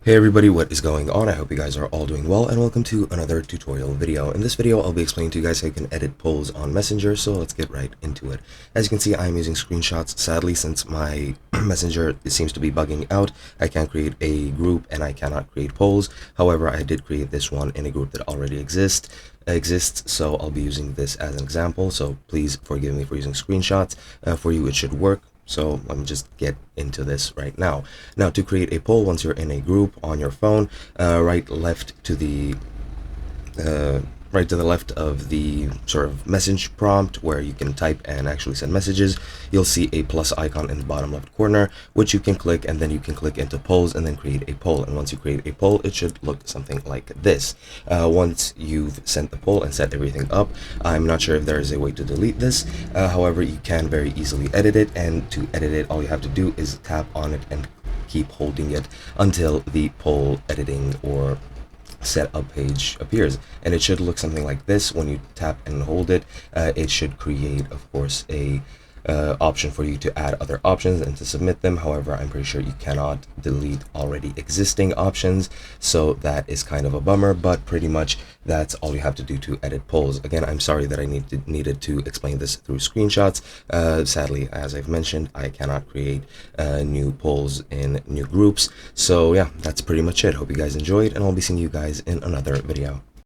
Hey everybody, what is going on? I hope you guys are all doing well, and welcome to another tutorial video. In this video, I'll be explaining to you guys how you can edit polls on Messenger, so let's get right into it. As you can see, I'm using screenshots. Sadly, since my Messenger seems to be bugging out, I can't create a group and I cannot create polls. However, I did create this one in a group that already exists, so I'll be using this as an example, so please forgive me for using screenshots. For you, it should work. So let me just get into this right now. Now, to create a poll, once you're in a group on your phone, right to the left of the sort of message prompt where you can type and actually send messages, you'll see a plus icon in the bottom left corner, which you can click, and then you can click into polls and then create a poll. And once you create a poll, it should look something like this. Once you've sent the poll and set everything up, I'm not sure if there is a way to delete this. However, you can very easily edit it, and to edit it, all you have to do is tap on it and keep holding it until the poll editing or setup page appears, and it should look something like this. When you tap and hold it, it should create, of course, a option for you to add other options and to submit them. However, I'm pretty sure you cannot delete already existing options, so that is kind of a bummer, but pretty much that's all you have to do to edit polls. Again, I'm sorry that I needed to explain this through screenshots. Sadly, as I've mentioned, I cannot create new polls in new groups. So yeah, that's pretty much it. Hope you guys enjoyed, and I'll be seeing you guys in another video.